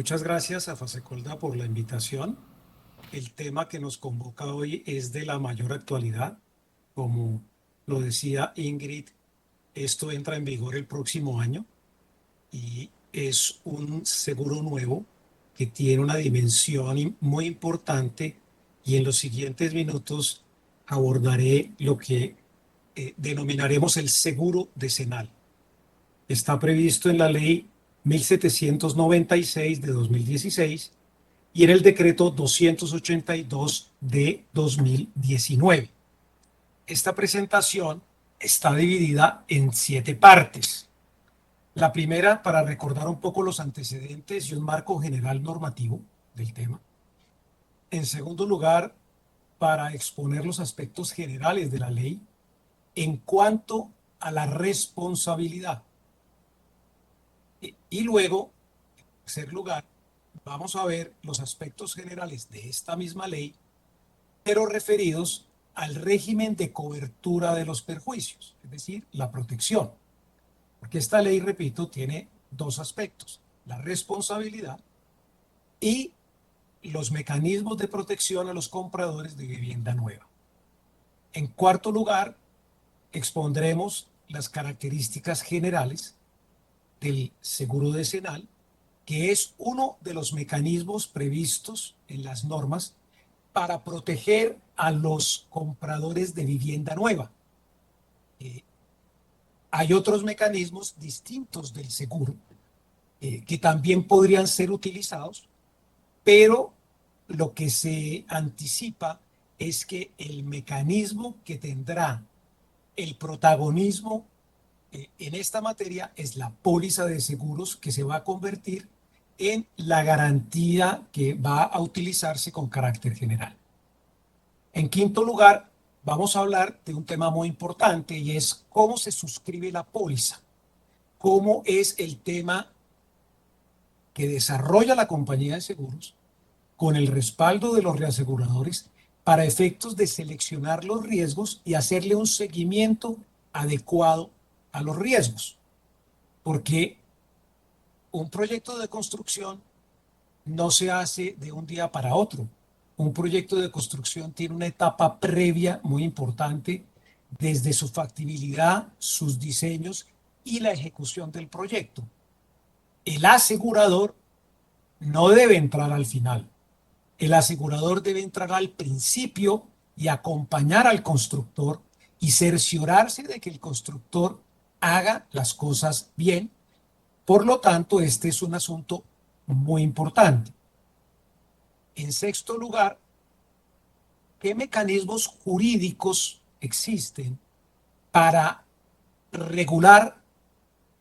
Muchas gracias a Fasecolda por la invitación. El tema que nos convoca hoy es de la mayor actualidad. Como lo decía Ingrid, esto entra en vigor el próximo año y es un seguro nuevo que tiene una dimensión muy importante y en los siguientes minutos abordaré lo que denominaremos el seguro decenal. Está previsto en la ley 1796 de 2016 y en el decreto 282 de 2019. Esta presentación está dividida en 7 partes. La primera, para recordar un poco los antecedentes y un marco general normativo del tema. En segundo lugar, para exponer los aspectos generales de la ley en cuanto a la responsabilidad. Y luego, en tercer lugar, vamos a ver los aspectos generales de esta misma ley, pero referidos al régimen de cobertura de los perjuicios, es decir, la protección. Porque esta ley, repito, tiene dos aspectos, la responsabilidad y los mecanismos de protección a los compradores de vivienda nueva. En cuarto lugar, expondremos las características generales del seguro decenal, que es uno de los mecanismos previstos en las normas para proteger a los compradores de vivienda nueva. Hay otros mecanismos distintos del seguro que también podrían ser utilizados, pero lo que se anticipa es que el mecanismo que tendrá el protagonismo en esta materia es la póliza de seguros, que se va a convertir en la garantía que va a utilizarse con carácter general. En quinto lugar, vamos a hablar de un tema muy importante y es cómo se suscribe la póliza, cómo es el tema que desarrolla la compañía de seguros con el respaldo de los reaseguradores para efectos de seleccionar los riesgos y hacerle un seguimiento adecuado a los riesgos. Porque un proyecto de construcción no se hace de un día para otro. Un proyecto de construcción tiene una etapa previa muy importante desde su factibilidad, sus diseños y la ejecución del proyecto. El asegurador no debe entrar al final. El asegurador debe entrar al principio y acompañar al constructor y cerciorarse de que el constructor haga las cosas bien. Por lo tanto, este es un asunto muy importante. En sexto lugar, ¿qué mecanismos jurídicos existen para regular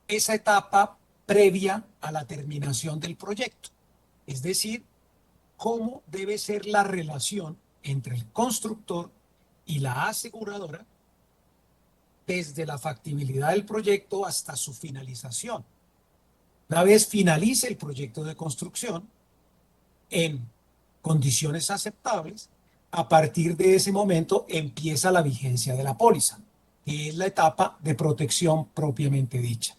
esa etapa previa a la terminación del proyecto? Es decir, cómo debe ser la relación entre el constructor y la aseguradora desde la factibilidad del proyecto hasta su finalización. Una vez finalice el proyecto de construcción en condiciones aceptables, a partir de ese momento empieza la vigencia de la póliza, que es la etapa de protección propiamente dicha.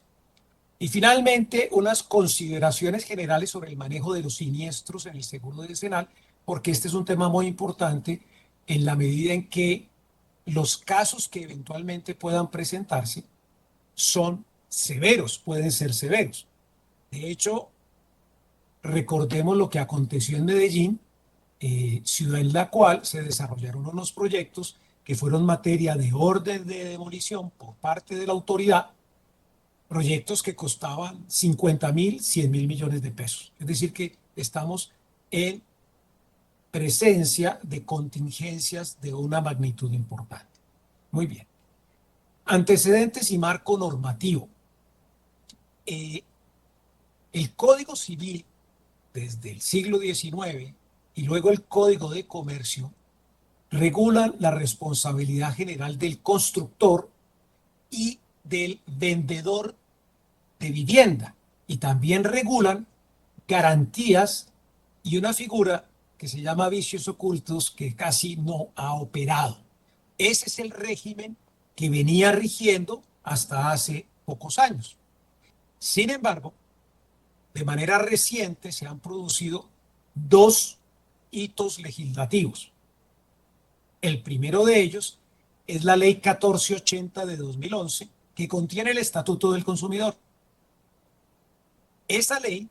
Y finalmente, unas consideraciones generales sobre el manejo de los siniestros en el seguro decenal, porque este es un tema muy importante en la medida en que los casos que eventualmente puedan presentarse son severos, pueden ser severos. De hecho, recordemos lo que aconteció en Medellín, ciudad en la cual se desarrollaron unos proyectos que fueron materia de orden de demolición por parte de la autoridad, proyectos que costaban 50.000, 100.000 millones de pesos. Es decir, que estamos en presencia de contingencias de una magnitud importante. Muy bien. Antecedentes y marco normativo. El Código Civil, desde el siglo XIX, y luego el Código de Comercio, regulan la responsabilidad general del constructor y del vendedor de vivienda, y también regulan garantías y una figura que se llama vicios ocultos que casi no ha operado. Ese es el régimen que venía rigiendo hasta hace pocos años. Sin embargo, de manera reciente se han producido dos hitos legislativos. El primero de ellos es la Ley 1480 de 2011, que contiene el Estatuto del Consumidor. Esa ley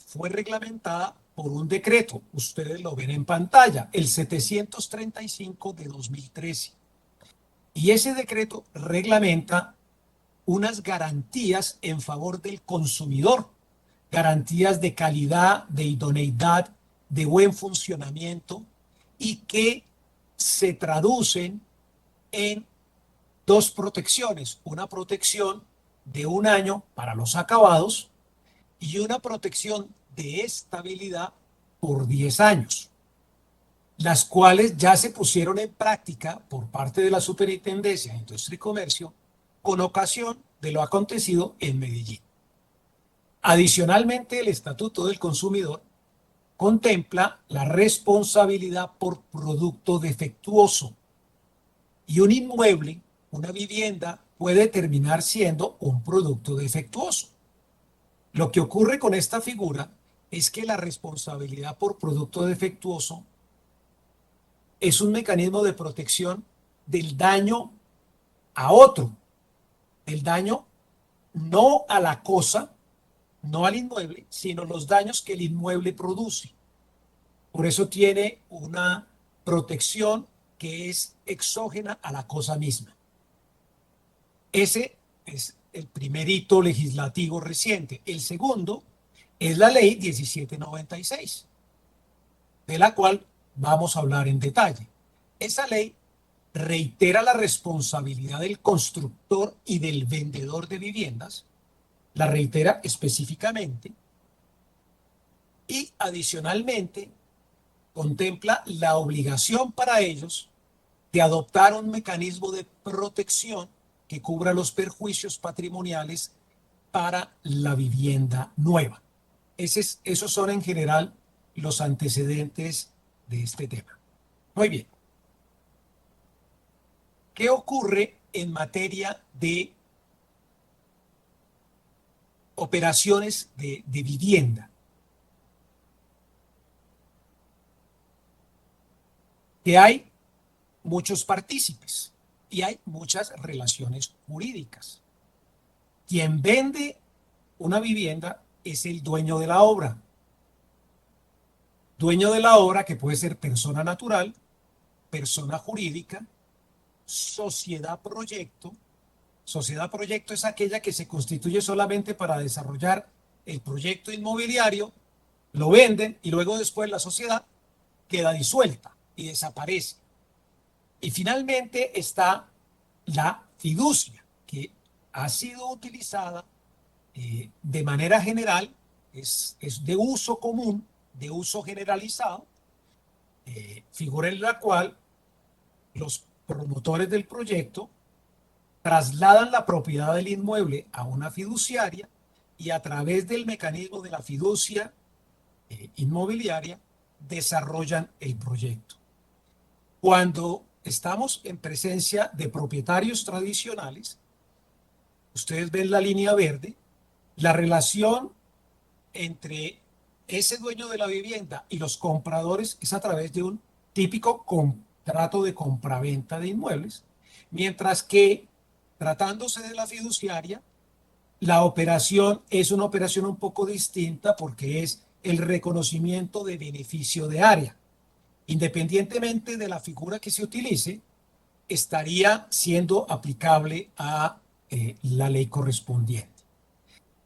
fue reglamentada por un decreto, ustedes lo ven en pantalla, el 735 de 2013. Y ese decreto reglamenta unas garantías en favor del consumidor, garantías de calidad, de idoneidad, de buen funcionamiento, y que se traducen en dos protecciones: una protección de 1 año para los acabados y una protección de estabilidad por 10 años, las cuales ya se pusieron en práctica por parte de la Superintendencia de Industria y Comercio con ocasión de lo acontecido en Medellín. Adicionalmente, el Estatuto del Consumidor contempla la responsabilidad por producto defectuoso, y un inmueble, una vivienda, puede terminar siendo un producto defectuoso. Lo que ocurre con esta figura es que la responsabilidad por producto defectuoso es un mecanismo de protección del daño a otro, del daño no a la cosa, no al inmueble, sino los daños que el inmueble produce. Por eso tiene una protección que es exógena a la cosa misma. Ese es el primer hito legislativo reciente. El segundo es la ley 1796, de la cual vamos a hablar en detalle. Esa ley reitera la responsabilidad del constructor y del vendedor de viviendas, la reitera específicamente, y adicionalmente contempla la obligación para ellos de adoptar un mecanismo de protección que cubra los perjuicios patrimoniales para la vivienda nueva. Esos son en general los antecedentes de este tema. Muy bien. ¿Qué ocurre en materia de operaciones de vivienda? Que hay muchos partícipes y hay muchas relaciones jurídicas. Quien vende una vivienda es el dueño de la obra. Dueño de la obra que puede ser persona natural, persona jurídica, sociedad proyecto. Sociedad proyecto es aquella que se constituye solamente para desarrollar el proyecto inmobiliario, lo venden y luego después la sociedad queda disuelta y desaparece. Y finalmente está la fiducia, que ha sido utilizada de manera general, es de uso común, de uso generalizado, figura en la cual los promotores del proyecto trasladan la propiedad del inmueble a una fiduciaria y a través del mecanismo de la fiducia inmobiliaria desarrollan el proyecto. Cuando estamos en presencia de propietarios tradicionales, ustedes ven la línea verde, la relación entre ese dueño de la vivienda y los compradores es a través de un típico contrato de compraventa de inmuebles, mientras que tratándose de la fiduciaria, la operación es una operación un poco distinta porque es el reconocimiento de beneficio de área. Independientemente de la figura que se utilice, estaría siendo aplicable a la ley correspondiente.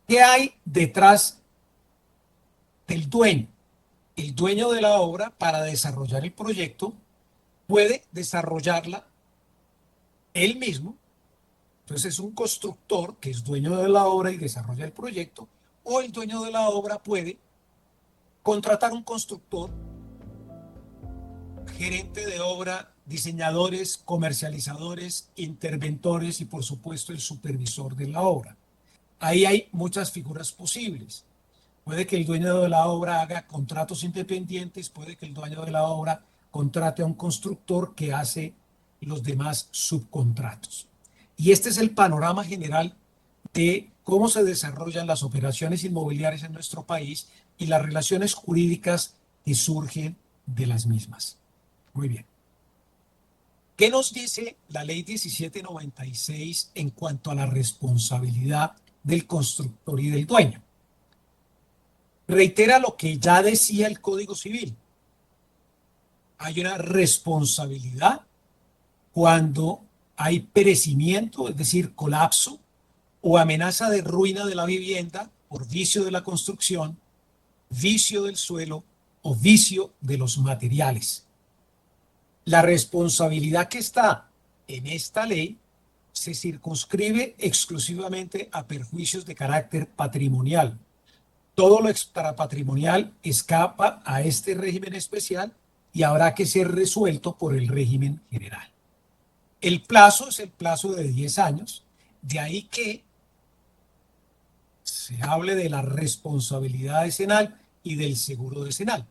¿Qué hay detrás del dueño? El dueño de la obra, para desarrollar el proyecto, puede desarrollarla él mismo. Entonces es un constructor que es dueño de la obra y desarrolla el proyecto, o el dueño de la obra puede contratar un constructor, gerente de obra, diseñadores, comercializadores, interventores y por supuesto el supervisor de la obra. Ahí hay muchas figuras posibles. Puede que el dueño de la obra haga contratos independientes, puede que el dueño de la obra contrate a un constructor que hace los demás subcontratos. Y este es el panorama general de cómo se desarrollan las operaciones inmobiliarias en nuestro país y las relaciones jurídicas que surgen de las mismas. Muy bien. ¿Qué nos dice la ley 1796 en cuanto a la responsabilidad del constructor y del dueño? Reitera lo que ya decía el Código Civil. Hay una responsabilidad cuando hay perecimiento, es decir, colapso o amenaza de ruina de la vivienda por vicio de la construcción, vicio del suelo o vicio de los materiales. La responsabilidad que está en esta ley se circunscribe exclusivamente a perjuicios de carácter patrimonial. Todo lo extrapatrimonial escapa a este régimen especial y habrá que ser resuelto por el régimen general. El plazo es el plazo de 10 años, de ahí que se hable de la responsabilidad decenal y del seguro decenal.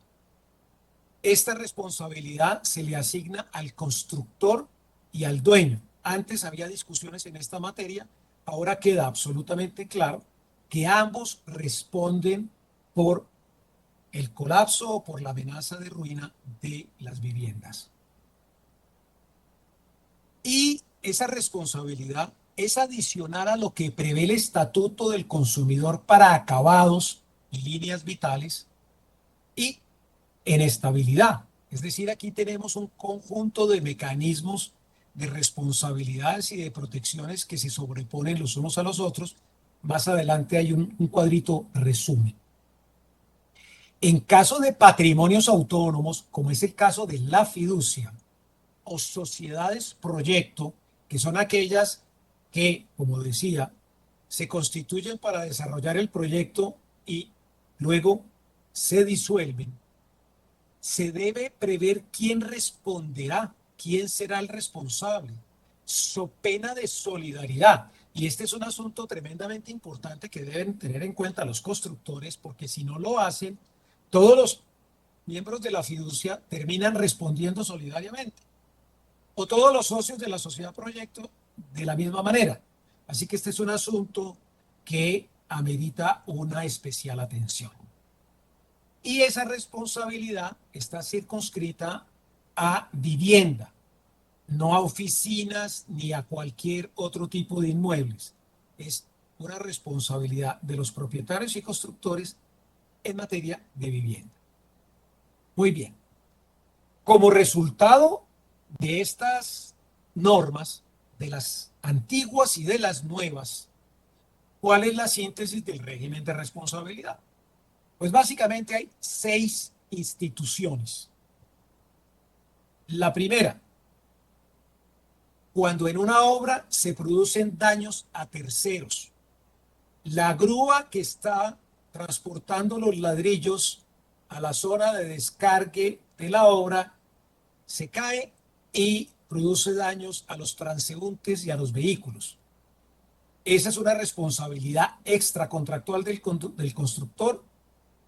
Esta responsabilidad se le asigna al constructor y al dueño. Antes había discusiones en esta materia, ahora queda absolutamente claro que ambos responden por el colapso o por la amenaza de ruina de las viviendas. Y esa responsabilidad es adicional a lo que prevé el Estatuto del Consumidor para acabados y líneas vitales y en estabilidad. Es decir, aquí tenemos un conjunto de mecanismos de responsabilidades y de protecciones que se sobreponen los unos a los otros. Más adelante hay un cuadrito resumen. En caso de patrimonios autónomos, como es el caso de la fiducia o sociedades proyecto, que son aquellas que, como decía, se constituyen para desarrollar el proyecto y luego se disuelven, se debe prever quién responderá, quién será el responsable, so pena de solidaridad. Y este es un asunto tremendamente importante que deben tener en cuenta los constructores, porque si no lo hacen, todos los miembros de la fiducia terminan respondiendo solidariamente, o todos los socios de la sociedad proyecto de la misma manera. Así que este es un asunto que amerita una especial atención. Y esa responsabilidad está circunscrita a vivienda, no a oficinas ni a cualquier otro tipo de inmuebles. Es una responsabilidad de los propietarios y constructores en materia de vivienda. Muy bien. Como resultado de estas normas, de las antiguas y de las nuevas, ¿cuál es la síntesis del régimen de responsabilidad? Pues básicamente hay 6 instituciones. La primera, cuando en una obra se producen daños a terceros. La grúa que está transportando los ladrillos a la zona de descargue de la obra se cae y produce daños a los transeúntes y a los vehículos. Esa es una responsabilidad extracontractual del constructor,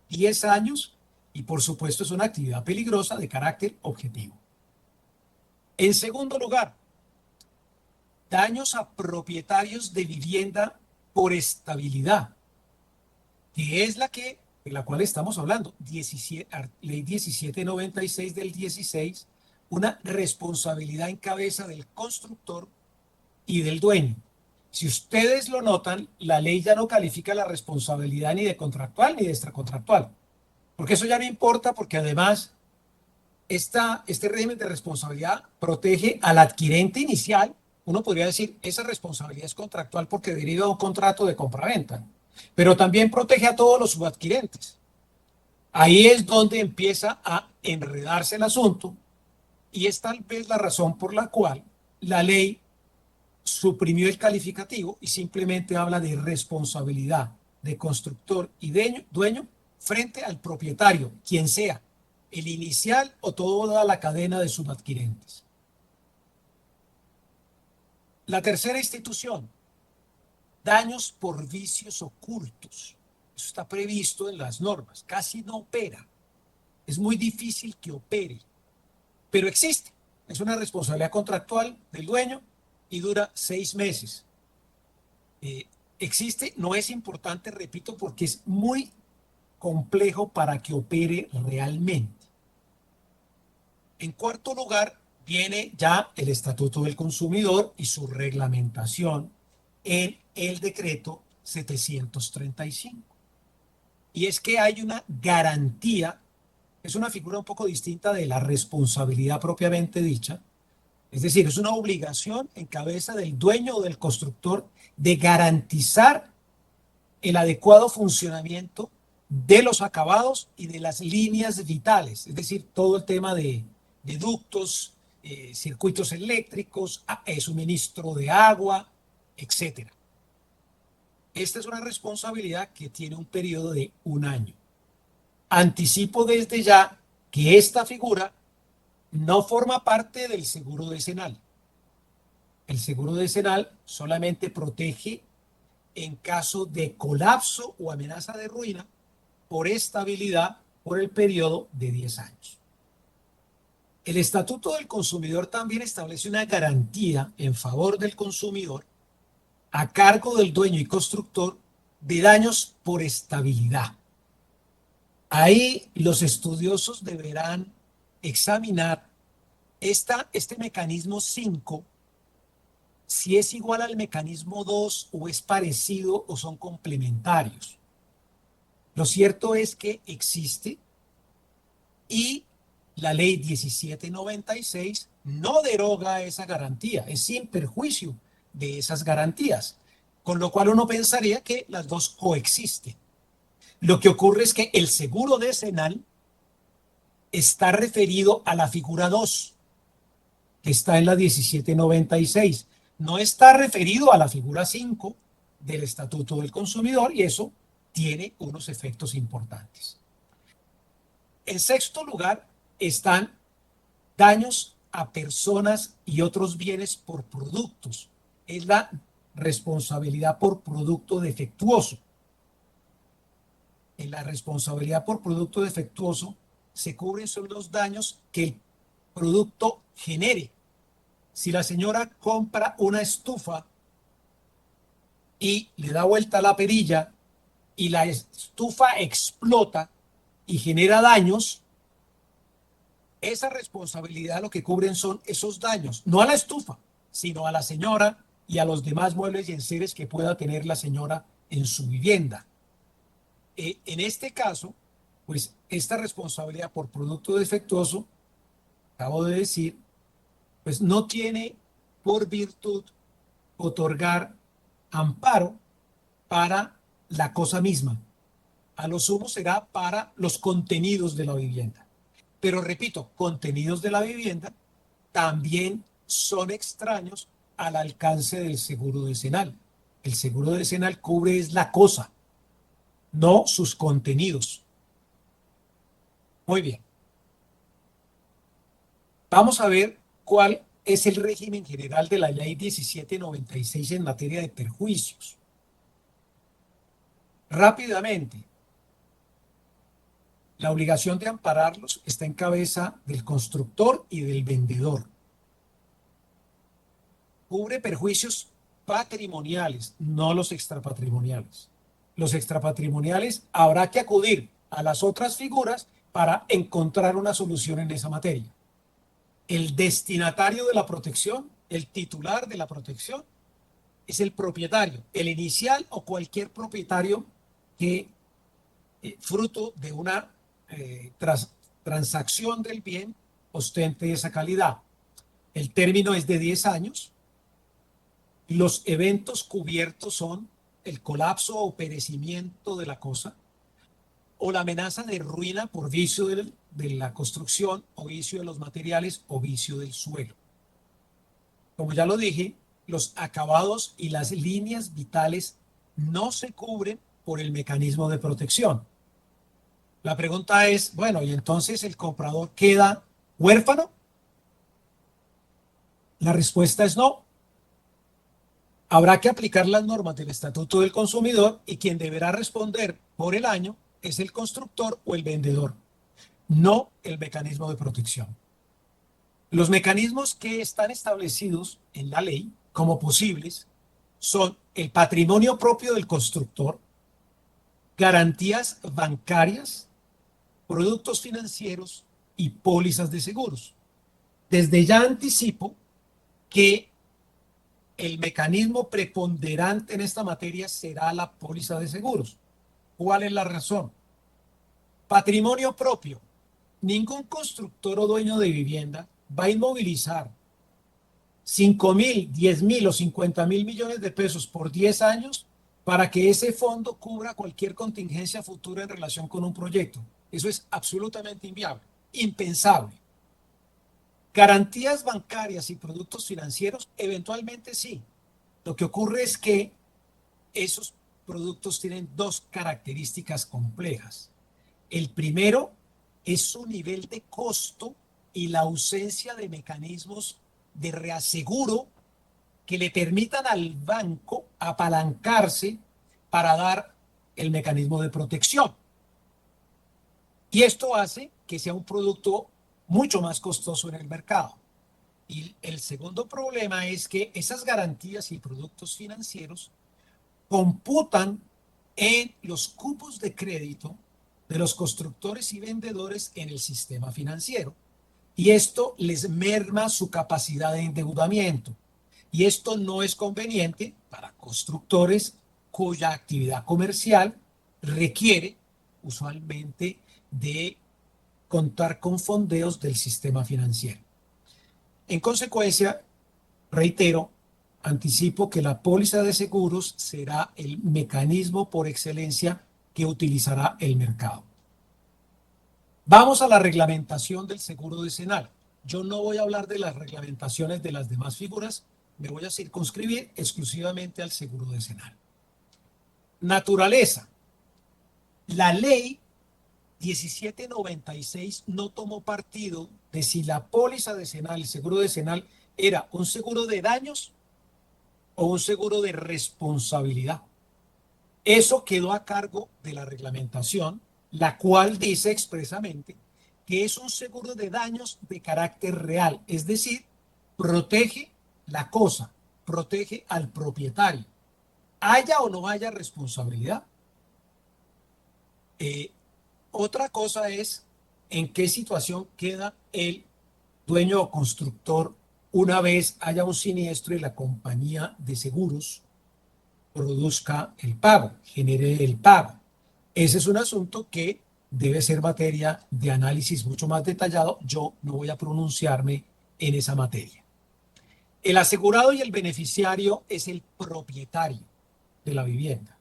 10 años, y por supuesto es una actividad peligrosa de carácter objetivo. En segundo lugar, daños a propietarios de vivienda por estabilidad, que es de la cual estamos hablando, ley 1796 del 16, una responsabilidad en cabeza del constructor y del dueño. Si ustedes lo notan, la ley ya no califica la responsabilidad ni de contractual ni de extracontractual, porque eso ya no importa, porque además este régimen de responsabilidad protege al adquirente inicial. Uno podría decir, esa responsabilidad es contractual porque deriva de un contrato de compraventa, pero también protege a todos los subadquirentes. Ahí es donde empieza a enredarse el asunto y es tal vez la razón por la cual la ley suprimió el calificativo y simplemente habla de responsabilidad de constructor y dueño frente al propietario, quien sea, el inicial o toda la cadena de subadquirentes. La tercera institución, daños por vicios ocultos. Eso está previsto en las normas, casi no opera. Es muy difícil que opere, pero existe. Es una responsabilidad contractual del dueño y dura 6 meses. existe, no es importante, repito, porque es muy complejo para que opere realmente. En cuarto lugar, viene ya el Estatuto del Consumidor y su reglamentación en el decreto 735. Y es que hay una garantía, es una figura un poco distinta de la responsabilidad propiamente dicha, es decir, es una obligación en cabeza del dueño o del constructor de garantizar el adecuado funcionamiento de los acabados y de las líneas vitales, es decir, todo el tema de ductos, circuitos eléctricos, suministro de agua, etcétera. Esta es una responsabilidad que tiene un periodo de un año. Anticipo desde ya que esta figura no forma parte del seguro decenal. El seguro decenal solamente protege en caso de colapso o amenaza de ruina por estabilidad por el periodo de 10 años. El Estatuto del Consumidor también establece una garantía en favor del consumidor a cargo del dueño y constructor de daños por estabilidad. Ahí los estudiosos deberán examinar este mecanismo 5, si es igual al mecanismo 2 o es parecido o son complementarios. Lo cierto es que existe y la ley 1796 no deroga esa garantía, es sin perjuicio de esas garantías, con lo cual uno pensaría que las dos coexisten. Lo que ocurre es que el seguro decenal está referido a la figura 2, que está en la 1796. No está referido a la figura 5 del Estatuto del Consumidor y eso tiene unos efectos importantes. En sexto lugar están daños a personas y otros bienes por productos. Es la responsabilidad por producto defectuoso. En la responsabilidad por producto defectuoso se cubren solo los daños que el producto genere. Si la señora compra una estufa y le da vuelta a la perilla y la estufa explota y genera daños, esa responsabilidad lo que cubren son esos daños, no a la estufa, sino a la señora y a los demás muebles y enseres que pueda tener la señora en su vivienda. En este caso, pues esta responsabilidad por producto defectuoso, acabo de decir, pues no tiene por virtud otorgar amparo para la cosa misma. A lo sumo será para los contenidos de la vivienda. Pero repito, contenidos de la vivienda también son extraños al alcance del seguro decenal. El seguro decenal cubre es la cosa, no sus contenidos. Muy bien. Vamos a ver cuál es el régimen general de la ley 1796 en materia de perjuicios. Rápidamente, la obligación de ampararlos está en cabeza del constructor y del vendedor. Cubre perjuicios patrimoniales, no los extrapatrimoniales. Los extrapatrimoniales habrá que acudir a las otras figuras para encontrar una solución en esa materia. El destinatario de la protección, el titular de la protección, es el propietario, el inicial o cualquier propietario que, fruto de una transacción del bien, ostente esa calidad. El término es de 10 años. Los eventos cubiertos son el colapso o perecimiento de la cosa o la amenaza de ruina por vicio de la construcción o vicio de los materiales o vicio del suelo. Como ya lo dije, los acabados y las líneas vitales no se cubren por el mecanismo de protección. La pregunta es, bueno, ¿y entonces el comprador queda huérfano? La respuesta es no. Habrá que aplicar las normas del Estatuto del Consumidor y quien deberá responder por el daño es el constructor o el vendedor, no el mecanismo de protección. Los mecanismos que están establecidos en la ley como posibles son el patrimonio propio del constructor, garantías bancarias, productos financieros y pólizas de seguros. Desde ya anticipo que el mecanismo preponderante en esta materia será la póliza de seguros. ¿Cuál es la razón? Patrimonio propio. Ningún constructor o dueño de vivienda va a inmovilizar 5.000, 10.000 o 50.000 millones de pesos por 10 años para que ese fondo cubra cualquier contingencia futura en relación con un proyecto. Eso es absolutamente inviable, impensable. Garantías bancarias y productos financieros, eventualmente sí. Lo que ocurre es que esos productos tienen dos características complejas. El primero es su nivel de costo y la ausencia de mecanismos de reaseguro que le permitan al banco apalancarse para dar el mecanismo de protección. Y esto hace que sea un producto mucho más costoso en el mercado. Y el segundo problema es que esas garantías y productos financieros computan en los cupos de crédito de los constructores y vendedores en el sistema financiero. Y esto les merma su capacidad de endeudamiento. Y esto no es conveniente para constructores cuya actividad comercial requiere usualmente de contar con fondeos del sistema financiero. En consecuencia, reitero, anticipo que la póliza de seguros será el mecanismo por excelencia que utilizará el mercado. Vamos a la reglamentación del seguro decenal. Yo no voy a hablar de las reglamentaciones de las demás figuras, me voy a circunscribir exclusivamente al seguro decenal. Naturaleza. La ley 1796 no tomó partido de si la póliza decenal, el seguro decenal, era un seguro de daños o un seguro de responsabilidad. Eso quedó a cargo de la reglamentación, la cual dice expresamente que es un seguro de daños de carácter real, es decir, protege la cosa, protege al propietario, haya o no haya responsabilidad. Otra cosa es en qué situación queda el dueño o constructor una vez haya un siniestro y la compañía de seguros produzca el pago, genere el pago. Ese es un asunto que debe ser materia de análisis mucho más detallado. Yo no voy a pronunciarme en esa materia. El asegurado y el beneficiario es el propietario de la vivienda.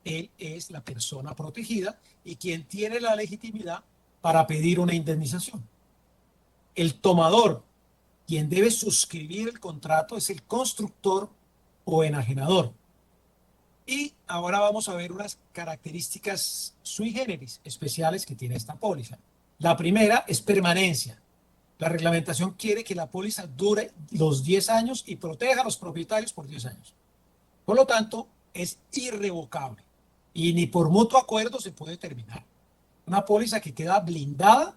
Él es la persona protegida y quien tiene la legitimidad para pedir una indemnización. El tomador, quien debe suscribir el contrato, es el constructor o enajenador. Y ahora vamos a ver unas características sui generis especiales que tiene esta póliza. La primera es permanencia. La reglamentación quiere que la póliza dure los 10 años y proteja a los propietarios por 10 años. Por lo tanto, es irrevocable y ni por mutuo acuerdo se puede terminar. Una póliza que queda blindada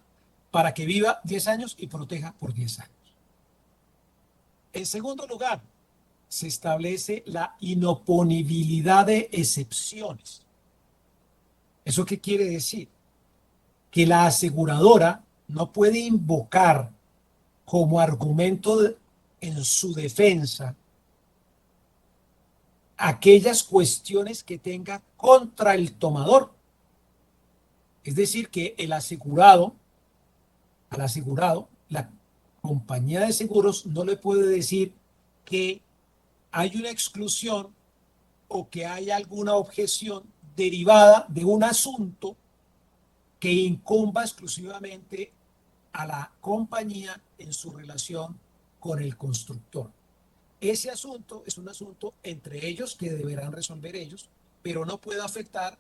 para que viva 10 años y proteja por 10 años. En segundo lugar, se establece la inoponibilidad de excepciones. ¿Eso qué quiere decir? Que la aseguradora no puede invocar como argumento en su defensa aquellas cuestiones que tenga contra el tomador. Es decir, que al asegurado, la compañía de seguros no le puede decir que hay una exclusión o que hay alguna objeción derivada de un asunto que incumba exclusivamente a la compañía en su relación con el constructor. Ese asunto es un asunto entre ellos que deberán resolver ellos, pero no puede afectar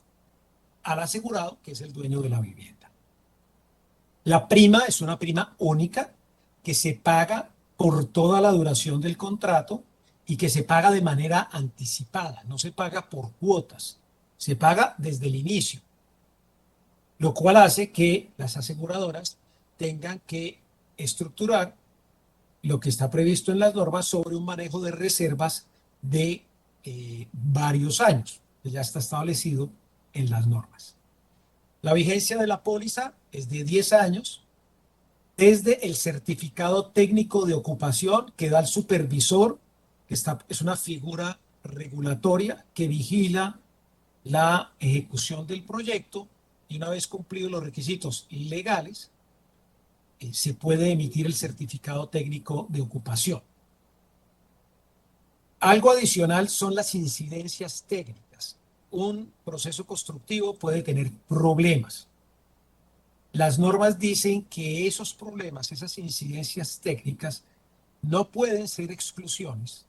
al asegurado, que es el dueño de la vivienda. La prima es una prima única que se paga por toda la duración del contrato y que se paga de manera anticipada, no se paga por cuotas, se paga desde el inicio, lo cual hace que las aseguradoras tengan que estructurar lo que está previsto en las normas sobre un manejo de reservas de varios años, que ya está establecido en las normas. La vigencia de la póliza es de 10 años desde el certificado técnico de ocupación que da el supervisor, que es una figura regulatoria que vigila la ejecución del proyecto, y una vez cumplidos los requisitos legales, se puede emitir el certificado técnico de ocupación. Algo adicional son las incidencias técnicas. Un proceso constructivo puede tener problemas. Las normas dicen que esos problemas, esas incidencias técnicas, no pueden ser exclusiones,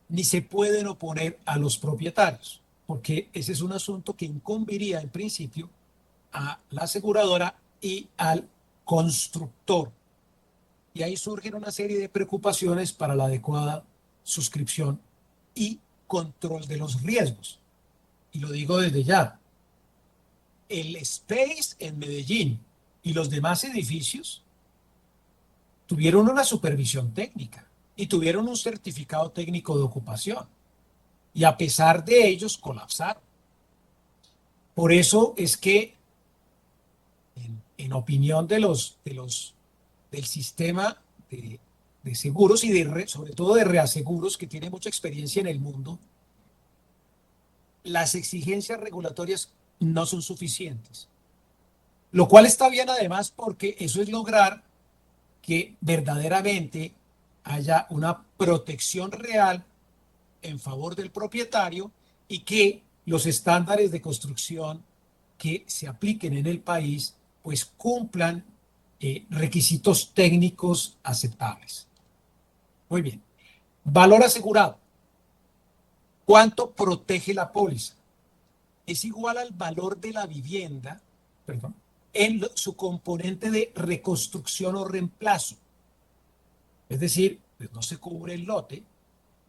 ni se pueden oponer a los propietarios, porque ese es un asunto que incumbiría en principio a la aseguradora y al constructor. Y ahí surgen una serie de preocupaciones para la adecuada suscripción y control de los riesgos. Y lo digo desde ya. El Space en Medellín y los demás edificios tuvieron una supervisión técnica y tuvieron un certificado técnico de ocupación. Y a pesar de ellos colapsaron. Por eso es que, en opinión del sistema de seguros y sobre todo de reaseguros, que tiene mucha experiencia en el mundo, las exigencias regulatorias no son suficientes. Lo cual está bien además porque eso es lograr que verdaderamente haya una protección real en favor del propietario y que los estándares de construcción que se apliquen en el país pues cumplan requisitos técnicos aceptables. Muy bien. Valor asegurado. ¿Cuánto protege la póliza? Es igual al valor de la vivienda, perdón, en su componente de reconstrucción o reemplazo. Es decir, pues no se cubre el lote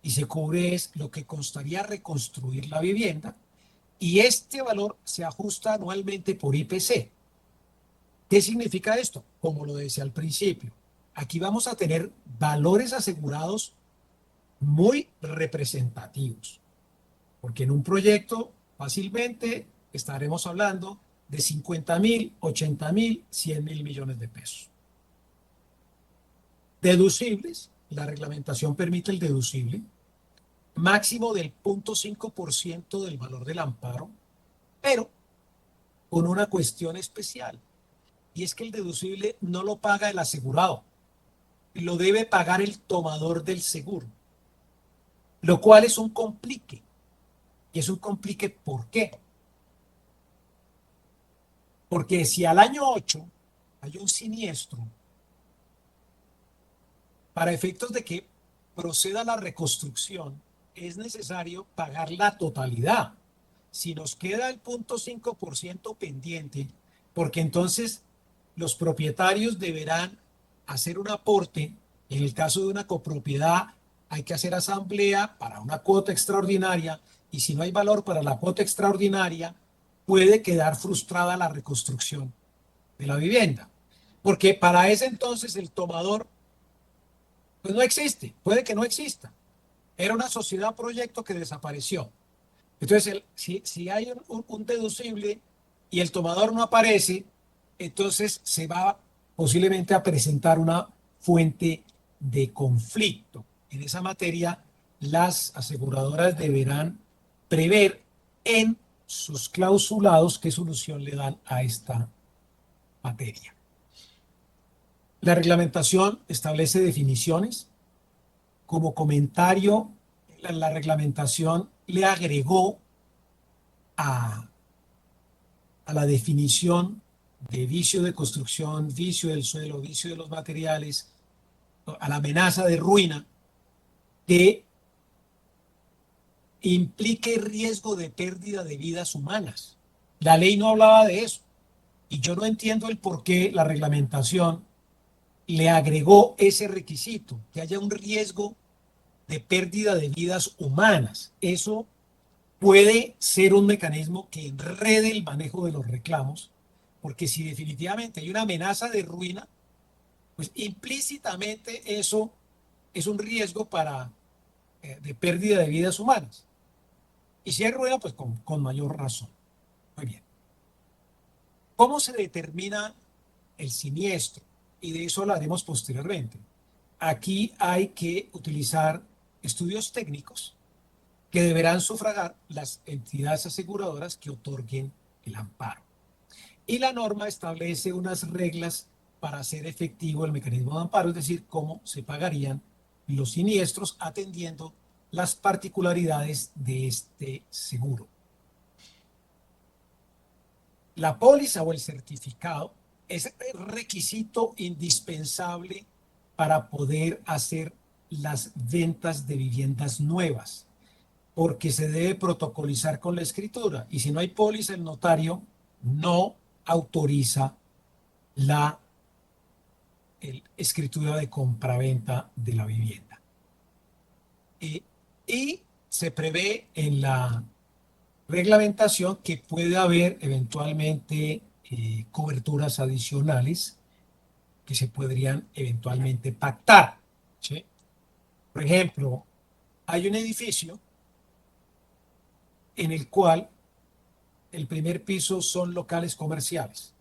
y se cubre es lo que costaría reconstruir la vivienda, y este valor se ajusta anualmente por IPC. ¿Qué significa esto? Como lo decía al principio, aquí vamos a tener valores asegurados muy representativos, porque en un proyecto fácilmente estaremos hablando de 50.000, 80.000, 100.000 millones de pesos. Deducibles, la reglamentación permite el deducible, máximo del 0.5% del valor del amparo, pero con una cuestión especial, y es que el deducible no lo paga el asegurado, lo debe pagar el tomador del seguro, lo cual es un complique. Y es un complique, ¿por qué? Porque si al año 8 hay un siniestro, para efectos de que proceda la reconstrucción, es necesario pagar la totalidad. Si nos queda el 0.5% pendiente, porque entonces los propietarios deberán hacer un aporte. En el caso de una copropiedad, hay que hacer asamblea para una cuota extraordinaria, y si no hay valor para la cuota extraordinaria, puede quedar frustrada la reconstrucción de la vivienda. Porque para ese entonces el tomador pues no existe, puede que no exista. Era una sociedad proyecto que desapareció. Entonces, si hay un deducible y el tomador no aparece, entonces se va posiblemente a presentar una fuente de conflicto. En esa materia, las aseguradoras deberán prever en sus clausulados qué solución le dan a esta materia. La reglamentación establece definiciones. Como comentario, la reglamentación le agregó a la definición de vicio de construcción, vicio del suelo, vicio de los materiales, a la amenaza de ruina, que implique riesgo de pérdida de vidas humanas. La ley no hablaba de eso, y yo no entiendo el por qué la reglamentación le agregó ese requisito, que haya un riesgo de pérdida de vidas humanas. Eso puede ser un mecanismo que enrede el manejo de los reclamos, porque si definitivamente hay una amenaza de ruina, pues implícitamente eso es un riesgo de pérdida de vidas humanas. Y si hay ruina, pues con mayor razón. Muy bien. ¿Cómo se determina el siniestro? Y de eso hablaremos posteriormente. Aquí hay que utilizar estudios técnicos que deberán sufragar las entidades aseguradoras que otorguen el amparo. Y la norma establece unas reglas para hacer efectivo el mecanismo de amparo, es decir, cómo se pagarían los siniestros atendiendo las particularidades de este seguro. La póliza o el certificado es requisito indispensable para poder hacer las ventas de viviendas nuevas, porque se debe protocolizar con la escritura. Y si no hay póliza, el notario no autoriza la escritura de compraventa de la vivienda. Y se prevé en la reglamentación que puede haber eventualmente coberturas adicionales que se podrían eventualmente pactar, ¿sí? Por ejemplo, hay un edificio en el cual el primer piso son locales comerciales.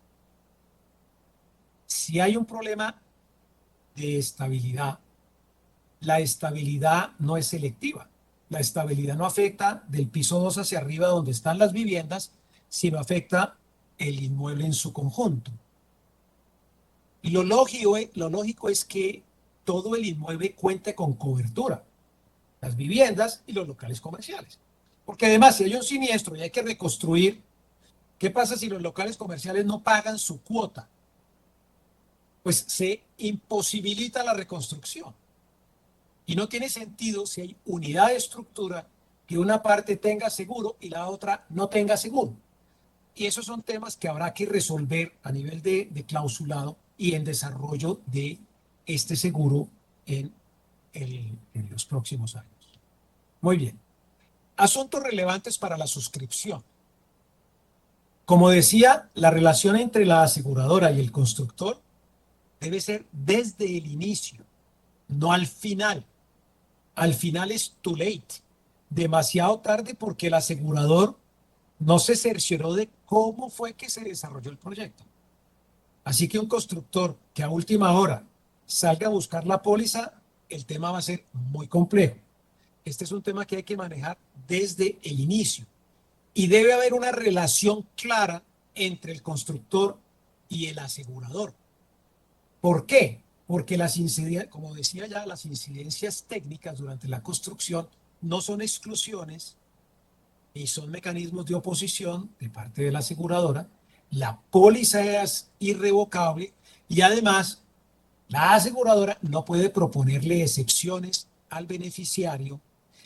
Si hay un problema de estabilidad, la estabilidad no es selectiva. La estabilidad no afecta del piso 2 hacia arriba donde están las viviendas, sino afecta el inmueble en su conjunto. Y lo lógico es que todo el inmueble cuente con cobertura, las viviendas y los locales comerciales. Porque además, si hay un siniestro y hay que reconstruir, ¿qué pasa si los locales comerciales no pagan su cuota? Pues se imposibilita la reconstrucción. Y no tiene sentido si hay unidad de estructura que una parte tenga seguro y la otra no tenga seguro. Y esos son temas que habrá que resolver a nivel de clausulado y en desarrollo de este seguro en los próximos años. Muy bien. Asuntos relevantes para la suscripción. Como decía, la relación entre la aseguradora y el constructor debe ser desde el inicio, no al final. Al final es too late, demasiado tarde porque el asegurador no se cercioró de cómo fue que se desarrolló el proyecto. Así que un constructor que a última hora salga a buscar la póliza, el tema va a ser muy complejo. Este es un tema que hay que manejar desde el inicio y debe haber una relación clara entre el constructor y el asegurador. ¿Por qué? Porque las incidencias, como decía ya, las incidencias técnicas durante la construcción no son exclusiones y son mecanismos de oposición de parte de la aseguradora. La póliza es irrevocable y además la aseguradora no puede proponerle excepciones al beneficiario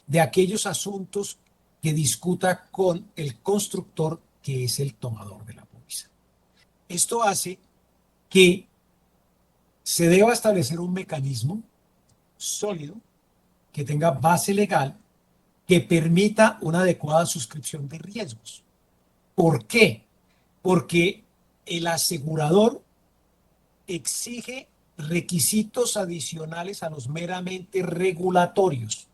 de aquellos asuntos que discuta con el constructor, que es el tomador de la póliza. Esto hace que se deba establecer un mecanismo sólido que tenga base legal que permita una adecuada suscripción de riesgos. ¿Por qué? Porque el asegurador exige requisitos adicionales a los meramente regulatorios.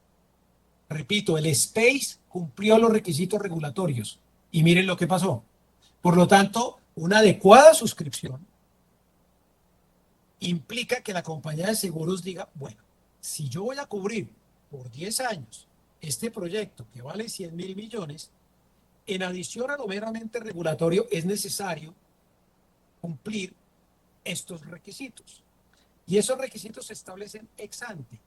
Repito, el SPACE cumplió los requisitos regulatorios y miren lo que pasó. Por lo tanto, una adecuada suscripción implica que la compañía de seguros diga, bueno, si yo voy a cubrir por 10 años este proyecto que vale 100.000 millones, en adición a lo meramente regulatorio es necesario cumplir estos requisitos. Y esos requisitos se establecen ex ante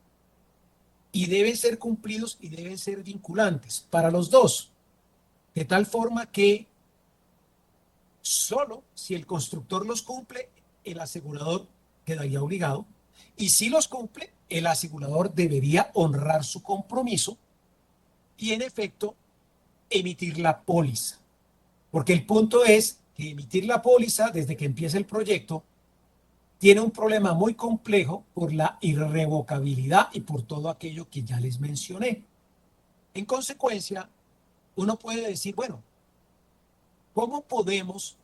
y deben ser cumplidos y deben ser vinculantes para los dos, de tal forma que solo si el constructor los cumple, el asegurador quedaría obligado, y si los cumple, el asegurador debería honrar su compromiso y en efecto emitir la póliza. Porque el punto es que emitir la póliza desde que empieza el proyecto tiene un problema muy complejo por la irrevocabilidad y por todo aquello que ya les mencioné. En consecuencia, uno puede decir, bueno, ¿cómo podemos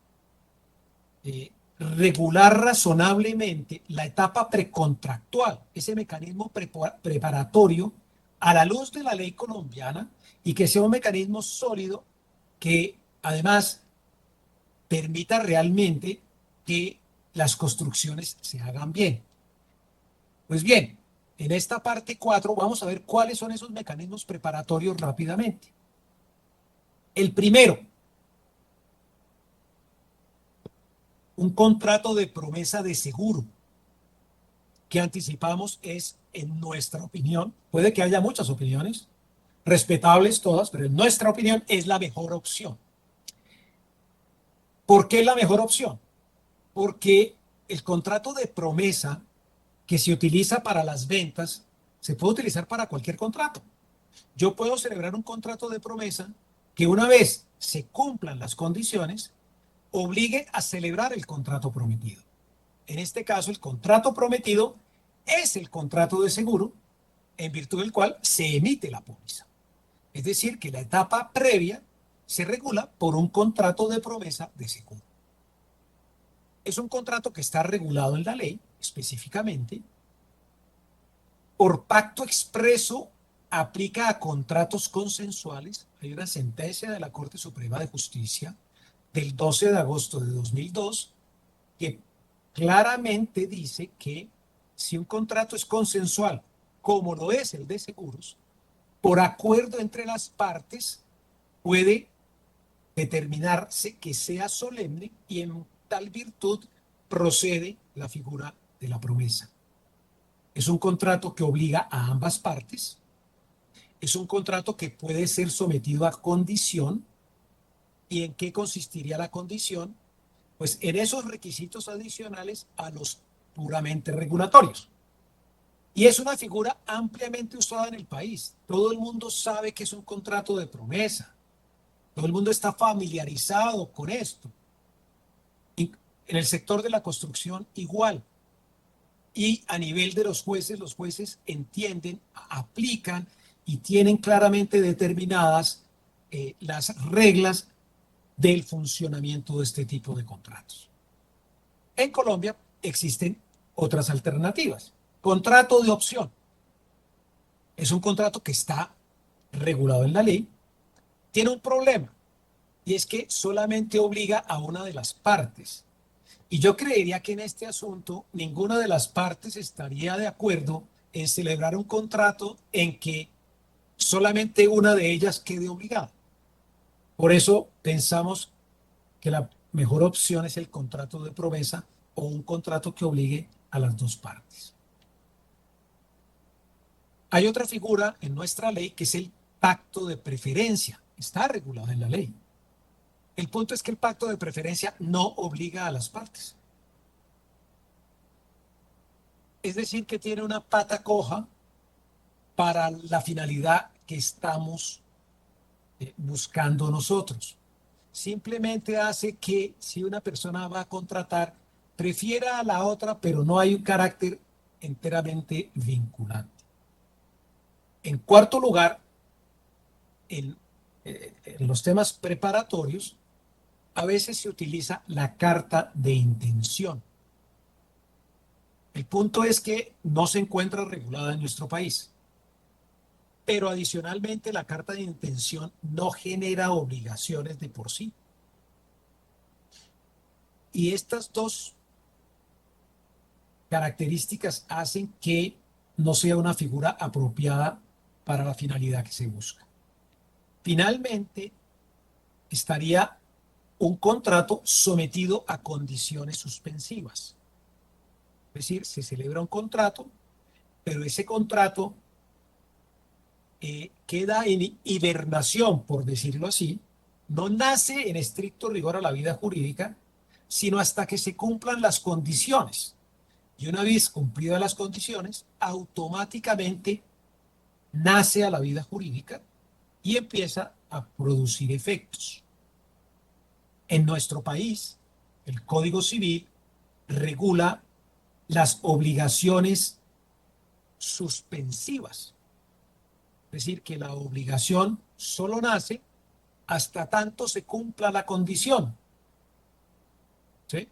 regular razonablemente la etapa precontractual, ese mecanismo preparatorio a la luz de la ley colombiana y que sea un mecanismo sólido que además permita realmente que las construcciones se hagan bien. Pues bien, en esta parte 4 vamos a ver cuáles son esos mecanismos preparatorios rápidamente. El primero, un contrato de promesa de seguro que anticipamos es, en nuestra opinión, puede que haya muchas opiniones, respetables todas, pero en nuestra opinión es la mejor opción. ¿Por qué es la mejor opción? Porque el contrato de promesa que se utiliza para las ventas se puede utilizar para cualquier contrato. Yo puedo celebrar un contrato de promesa que una vez se cumplan las condiciones, obligue a celebrar el contrato prometido. En este caso, el contrato prometido es el contrato de seguro en virtud del cual se emite la póliza. Es decir, que la etapa previa se regula por un contrato de promesa de seguro. Es un contrato que está regulado en la ley específicamente. Por pacto expreso aplica a contratos consensuales. Hay una sentencia de la Corte Suprema de Justicia del 12 de agosto de 2002 que claramente dice que si un contrato es consensual, como lo es el de seguros, por acuerdo entre las partes puede determinarse que sea solemne y en tal virtud procede la figura de la promesa. Es un contrato que obliga a ambas partes, es un contrato que puede ser sometido a condición. ¿Y en qué consistiría la condición? Pues en esos requisitos adicionales a los puramente regulatorios. Y es una figura ampliamente usada en el país. Todo el mundo sabe que es un contrato de promesa. Todo el mundo está familiarizado con esto. Y en el sector de la construcción igual. Y a nivel de los jueces entienden, aplican y tienen claramente determinadas las reglas del funcionamiento de este tipo de contratos. En Colombia existen otras alternativas. Contrato de opción. Es un contrato que está regulado en la ley. Tiene un problema y es que solamente obliga a una de las partes. Y yo creería que en este asunto ninguna de las partes estaría de acuerdo en celebrar un contrato en que solamente una de ellas quede obligada. Por eso pensamos que la mejor opción es el contrato de promesa o un contrato que obligue a las dos partes. Hay otra figura en nuestra ley que es el pacto de preferencia. Está regulado en la ley. El punto es que el pacto de preferencia no obliga a las partes. Es decir, que tiene una pata coja para la finalidad que estamos buscando nosotros. Simplemente hace que si una persona va a contratar, prefiera a la otra, pero no hay un carácter enteramente vinculante. En cuarto lugar, en los temas preparatorios, a veces se utiliza la carta de intención. El punto es que no se encuentra regulada en nuestro país. Pero adicionalmente la carta de intención no genera obligaciones de por sí. Y estas dos características hacen que no sea una figura apropiada para la finalidad que se busca. Finalmente, estaría un contrato sometido a condiciones suspensivas. Es decir, se celebra un contrato, pero ese contrato queda en hibernación, por decirlo así, no nace en estricto rigor a la vida jurídica, sino hasta que se cumplan las condiciones. Y una vez cumplidas las condiciones, automáticamente nace a la vida jurídica y empieza a producir efectos. En nuestro país, el Código Civil regula las obligaciones suspensivas. Es decir, que la obligación solo nace hasta tanto se cumpla la condición. ¿Sí?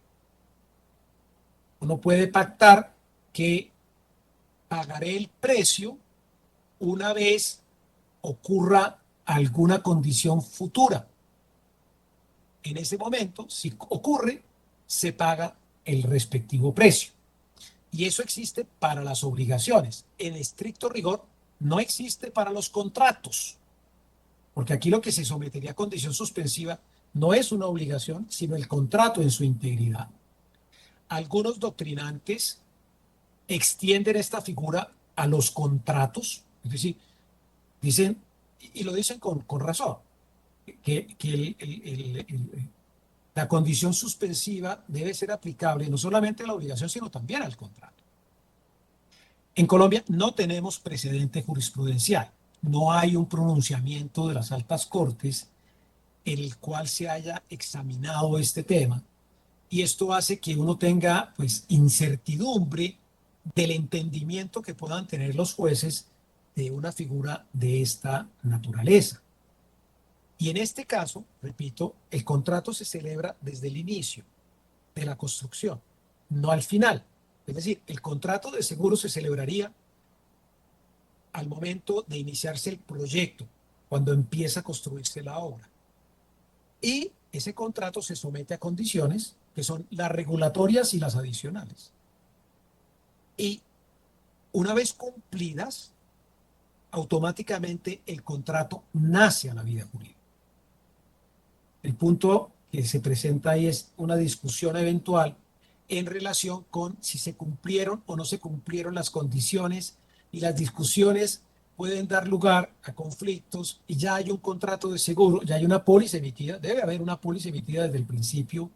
Uno puede pactar que pagaré el precio una vez ocurra alguna condición futura. En ese momento, si ocurre, se paga el respectivo precio. Y eso existe para las obligaciones. En estricto rigor, no existe para los contratos, porque aquí lo que se sometería a condición suspensiva no es una obligación, sino el contrato en su integridad. Algunos doctrinantes extienden esta figura a los contratos, es decir, dicen, y lo dicen con razón, que la condición suspensiva debe ser aplicable no solamente a la obligación, sino también al contrato. En Colombia no tenemos precedente jurisprudencial, no hay un pronunciamiento de las altas cortes en el cual se haya examinado este tema, y esto hace que uno tenga pues incertidumbre del entendimiento que puedan tener los jueces de una figura de esta naturaleza. Y en este caso, repito, el contrato se celebra desde el inicio de la construcción, no al final. Es decir, el contrato de seguro se celebraría al momento de iniciarse el proyecto, cuando empieza a construirse la obra. Y ese contrato se somete a condiciones que son las regulatorias y las adicionales. Y una vez cumplidas, automáticamente el contrato nace a la vida jurídica. El punto que se presenta ahí es una discusión eventual en relación con si se cumplieron o no se cumplieron las condiciones, y las discusiones pueden dar lugar a conflictos, y ya hay un contrato de seguro, ya hay una póliza emitida, debe haber una póliza emitida desde el principio,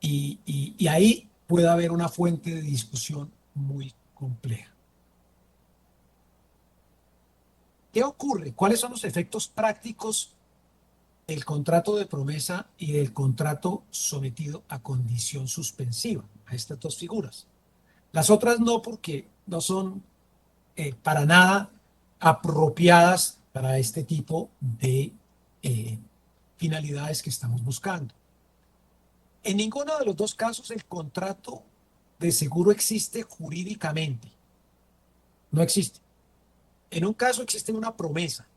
y ahí puede haber una fuente de discusión muy compleja. ¿Qué ocurre? ¿Cuáles son los efectos prácticos del contrato de promesa y del contrato sometido a condición suspensiva, a estas dos figuras? Las otras no, porque no son para nada apropiadas para este tipo de finalidades que estamos buscando. En ninguno de los dos casos el contrato de seguro existe jurídicamente. No existe. En un caso existe una promesa.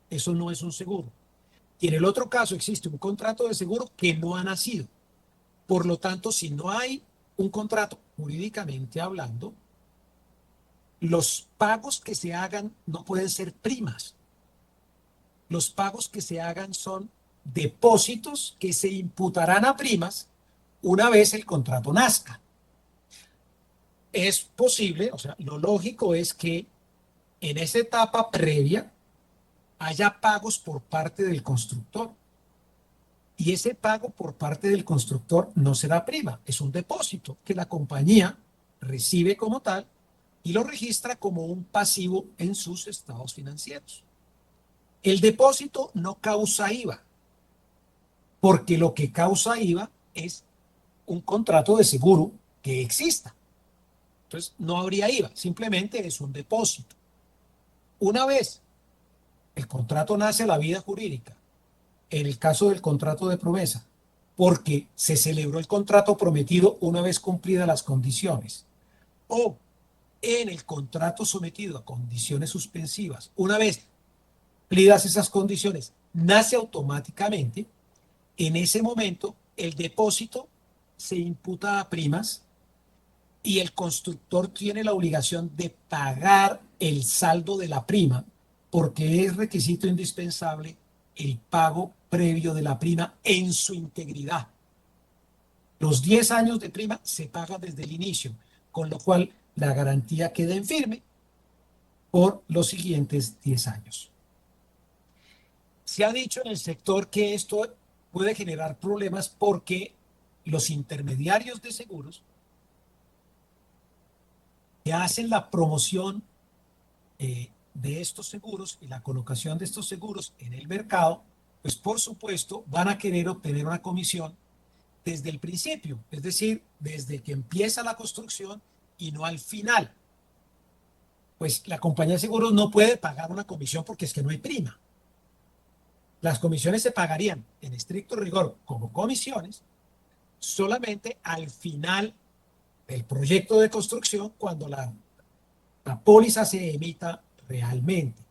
Eso no es un seguro. Y en el otro caso existe un contrato de seguro que no ha nacido. Por lo tanto, si no hay un contrato jurídicamente hablando, los pagos que se hagan no pueden ser primas. Los pagos que se hagan son depósitos que se imputarán a primas una vez el contrato nazca. Es posible, o sea, lo lógico es que en esa etapa previa haya pagos por parte del constructor. Y ese pago por parte del constructor no será prima, es un depósito que la compañía recibe como tal y lo registra como un pasivo en sus estados financieros. El depósito no causa IVA, porque lo que causa IVA es un contrato de seguro que exista. Entonces, no habría IVA, simplemente es un depósito. Una vez el contrato nace a la vida jurídica, en el caso del contrato de promesa, porque se celebró el contrato prometido una vez cumplidas las condiciones, o en el contrato sometido a condiciones suspensivas, una vez cumplidas esas condiciones, nace automáticamente. En ese momento el depósito se imputa a primas y el constructor tiene la obligación de pagar el saldo de la prima, porque es requisito indispensable el pago previo de la prima en su integridad. Los 10 años de prima se pagan desde el inicio, con lo cual la garantía queda en firme por los siguientes 10 años. Se ha dicho en el sector que esto puede generar problemas porque los intermediarios de seguros que hacen la promoción de estos seguros y la colocación de estos seguros en el mercado, pues por supuesto van a querer obtener una comisión desde el principio, es decir, desde que empieza la construcción y no al final. Pues la compañía de seguros no puede pagar una comisión porque es que no hay prima. Las comisiones se pagarían en estricto rigor como comisiones solamente al final del proyecto de construcción, cuando la póliza se emita realmente.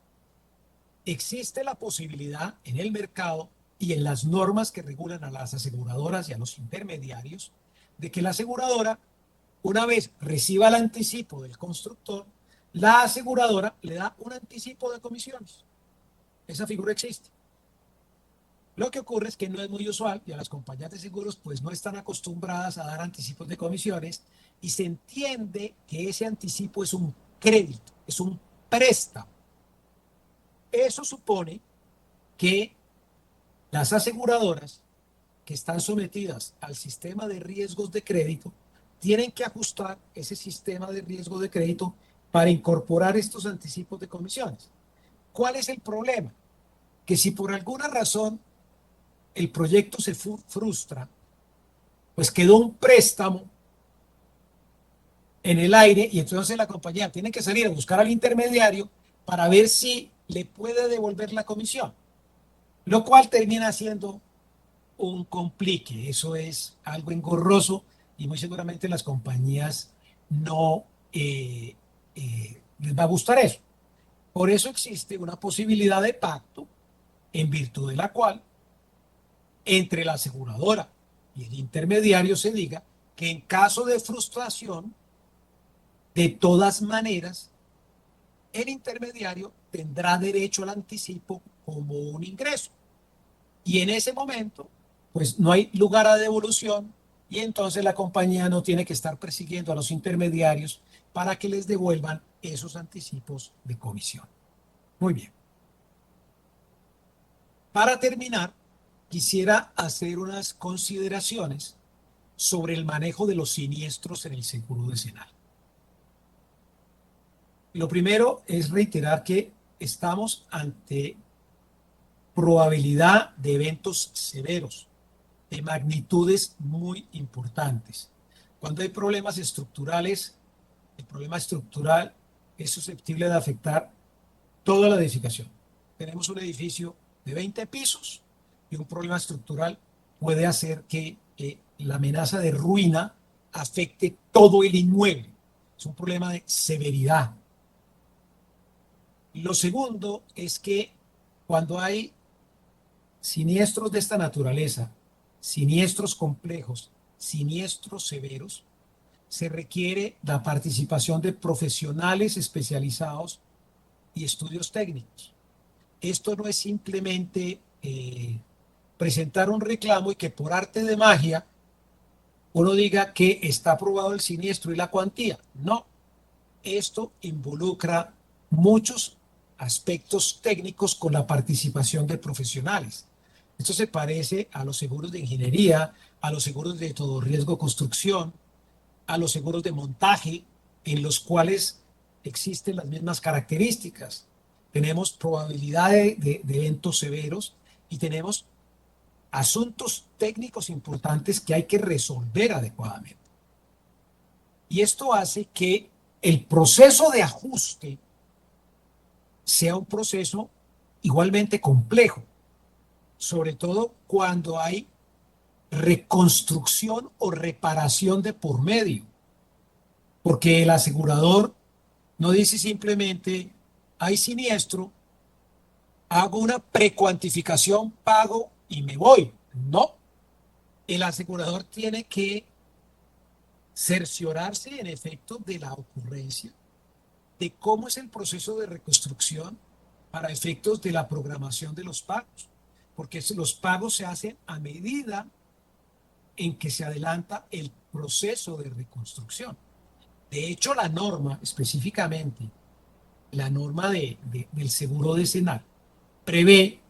existe la posibilidad en el mercado y en las normas que regulan a las aseguradoras y a los intermediarios de que la aseguradora, una vez reciba el anticipo del constructor, la aseguradora le da un anticipo de comisiones. Esa figura existe. Lo que ocurre es que no es muy usual y a las compañías de seguros pues no están acostumbradas a dar anticipos de comisiones y se entiende que ese anticipo es un crédito, es un préstamo. Eso supone que las aseguradoras que están sometidas al sistema de riesgos de crédito tienen que ajustar ese sistema de riesgo de crédito para incorporar estos anticipos de comisiones. ¿Cuál es el problema? Que si por alguna razón el proyecto se frustra, pues quedó un préstamo en el aire y entonces la compañía tiene que salir a buscar al intermediario para ver si le puede devolver la comisión, lo cual termina siendo un complique. Eso es algo engorroso y muy seguramente las compañías no les va a gustar eso. Por eso existe una posibilidad de pacto en virtud de la cual entre la aseguradora y el intermediario se diga que en caso de frustración, de todas maneras, el intermediario tendrá derecho al anticipo como un ingreso. Y en ese momento, pues no hay lugar a devolución y entonces la compañía no tiene que estar persiguiendo a los intermediarios para que les devuelvan esos anticipos de comisión. Muy bien. Para terminar, quisiera hacer unas consideraciones sobre el manejo de los siniestros en el seguro decenal. Lo primero es reiterar que estamos ante probabilidad de eventos severos, de magnitudes muy importantes. Cuando hay problemas estructurales, el problema estructural es susceptible de afectar toda la edificación. Tenemos un edificio de 20 pisos y un problema estructural puede hacer que la amenaza de ruina afecte todo el inmueble. Es un problema de severidad. Lo segundo es que cuando hay siniestros de esta naturaleza, siniestros complejos, siniestros severos, se requiere la participación de profesionales especializados y estudios técnicos. Esto no es simplemente presentar un reclamo y que por arte de magia uno diga que está aprobado el siniestro y la cuantía. No, esto involucra muchos aspectos técnicos con la participación de profesionales. Esto se parece a los seguros de ingeniería, a los seguros de todo riesgo construcción, a los seguros de montaje, en los cuales existen las mismas características. Tenemos probabilidad de eventos severos y tenemos asuntos técnicos importantes que hay que resolver adecuadamente. Y esto hace que el proceso de ajuste sea un proceso igualmente complejo, sobre todo cuando hay reconstrucción o reparación de por medio, porque el asegurador no dice simplemente, hay siniestro, hago una precuantificación, pago y me voy. No, el asegurador tiene que cerciorarse en efecto de la ocurrencia, de cómo es el proceso de reconstrucción para efectos de la programación de los pagos, porque los pagos se hacen a medida en que se adelanta el proceso de reconstrucción. De hecho, la norma, específicamente, la norma del seguro decenal, prevé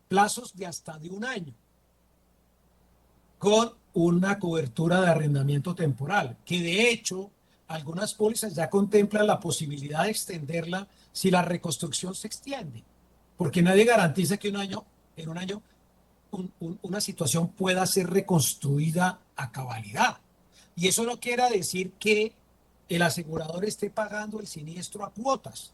plazos de hasta de un año con una cobertura de arrendamiento temporal, que de hecho algunas pólizas ya contemplan la posibilidad de extenderla si la reconstrucción se extiende, porque nadie garantiza que en un año una situación pueda ser reconstruida a cabalidad. Y eso no quiere decir que el asegurador esté pagando el siniestro a cuotas.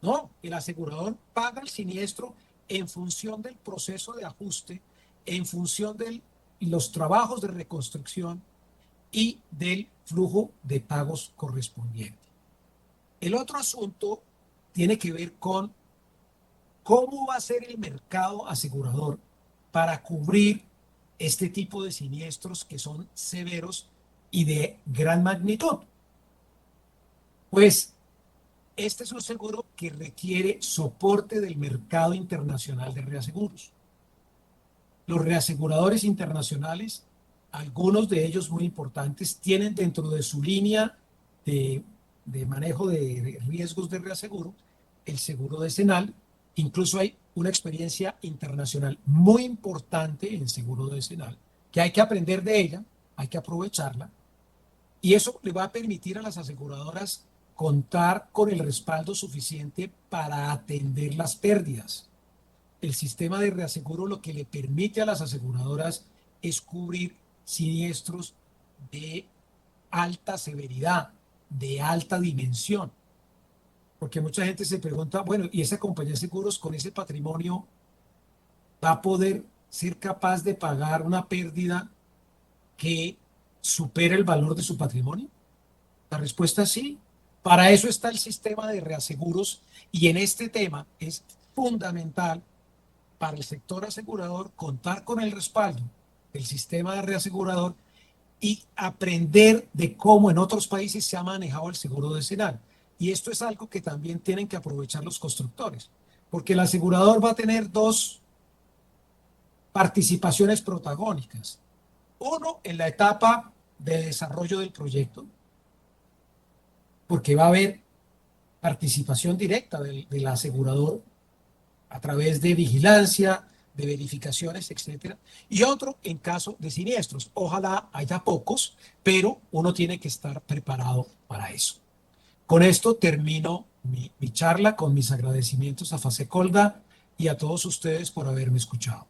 No, el asegurador paga el siniestro en función del proceso de ajuste, en función de los trabajos de reconstrucción y del flujo de pagos correspondiente. El otro asunto tiene que ver con ¿Cómo va a ser el mercado asegurador para cubrir este tipo de siniestros que son severos y de gran magnitud? Pues este es un seguro que requiere soporte del mercado internacional de reaseguros. Los reaseguradores internacionales, algunos de ellos muy importantes, tienen dentro de su línea de, de manejo de riesgos de reaseguro el seguro decenal. Incluso hay una experiencia internacional muy importante en seguro decenal, que hay que aprender de ella, hay que aprovecharla, y eso le va a permitir a las aseguradoras contar con el respaldo suficiente para atender las pérdidas. El sistema de reaseguro lo que le permite a las aseguradoras es cubrir siniestros de alta severidad, de alta dimensión. Porque mucha gente se pregunta, bueno, ¿y esa compañía de seguros con ese patrimonio va a poder ser capaz de pagar una pérdida que supere el valor de su patrimonio? La respuesta es sí. Para eso está el sistema de reaseguros, y en este tema es fundamental para el sector asegurador contar con el respaldo del sistema de reasegurador y aprender de cómo en otros países se ha manejado el seguro decenal. Y esto es algo que también tienen que aprovechar los constructores, porque el asegurador va a tener dos participaciones protagónicas. Uno, en la etapa de desarrollo del proyecto, porque va a haber participación directa del asegurador a través de vigilancia, de verificaciones, etcétera. Y otro en caso de siniestros. Ojalá haya pocos, pero uno tiene que estar preparado para eso. Con esto termino mi charla con mis agradecimientos a Fasecolda y a todos ustedes por haberme escuchado.